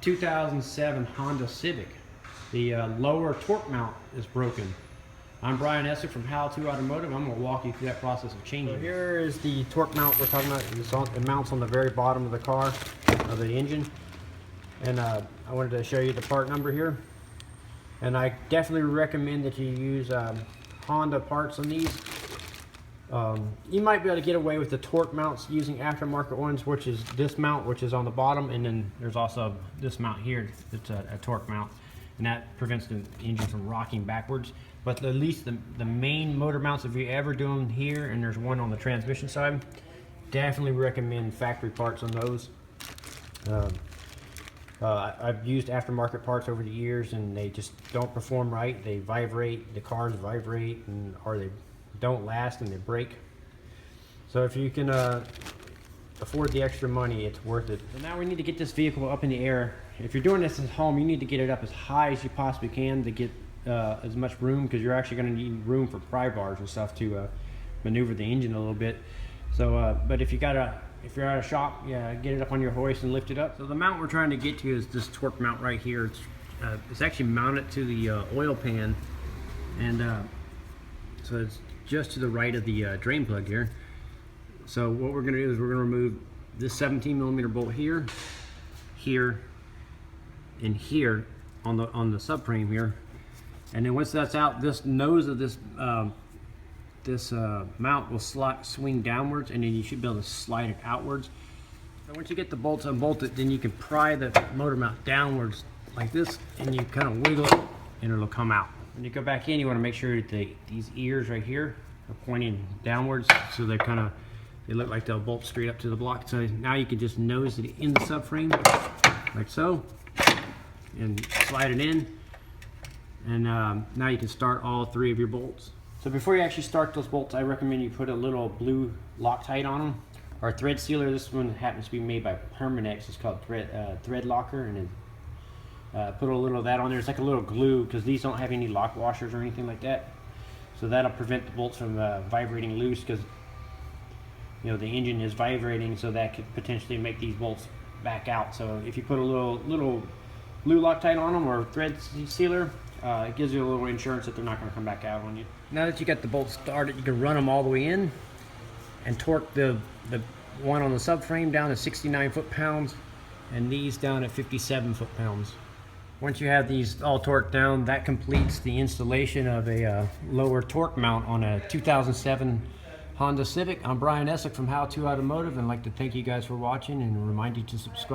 2007 Honda Civic. The lower torque mount is broken. I'm Brian Eslick from How To Automotive. I'm going to walk you through that process of changing. So here is the torque mount we're talking about. It mounts on the very bottom of the car, of the engine. And I wanted to show you the part number here. And I definitely recommend that you use Honda parts on these. You might be able to get away with the torque mounts using aftermarket ones, which is this mount, which is on the bottom, and then there's also this mount here that's a torque mount, and that prevents the engine from rocking backwards. But at least the main motor mounts, if you ever do them here, and there's one on the transmission side, definitely recommend factory parts on those. I've used aftermarket parts over the years, and they just don't perform right. They vibrate, the cars vibrate, or they don't last and they break. So if you can afford the extra money, it's worth it. So now we need to get this vehicle up in the air. If you're doing this at home, you need to get it up as high as you possibly can to get as much room, because you're actually going to need room for pry bars and stuff to maneuver the engine a little bit. So but if you're at a shop, yeah, get it up on your hoist and lift it up. So the mount we're trying to get to is this torque mount right here. It's actually mounted to the oil pan, and so it's just to the right of the drain plug here. So what we're going to do is we're going to remove this 17mm bolt here, here, and here on the subframe here. And then once that's out, this nose of this mount will swing downwards, and then you should be able to slide it outwards. So once you get the bolts unbolted, then you can pry the motor mount downwards like this, and you kind of wiggle it, and it'll come out. When you go back in, you want to make sure that these ears right here are pointing downwards, so they look like they'll bolt straight up to the block. So now you can just nose it in the subframe, like so, and slide it in. And now you can start all three of your bolts. So before you actually start those bolts, I recommend you put a little blue Loctite on them, or thread sealer. This one happens to be made by Permanex. It's called Thread Locker, and then put a little of that on there. It's like a little glue, because these don't have any lock washers or anything like that. So that'll prevent the bolts from vibrating loose, because the engine is vibrating, so that could potentially make these bolts back out. So if you put a little blue Loctite on them, or thread sealer, it gives you a little insurance that they're not going to come back out on you. Now that you got the bolts started, you can run them all the way in and torque the one on the subframe down to 69 foot-pounds and these down at 57 foot-pounds. Once you have these all torqued down, that completes the installation of a lower torque mount on a 2007 Honda Civic. I'm Brian Eslick from How To Automotive, and I'd like to thank you guys for watching and remind you to subscribe.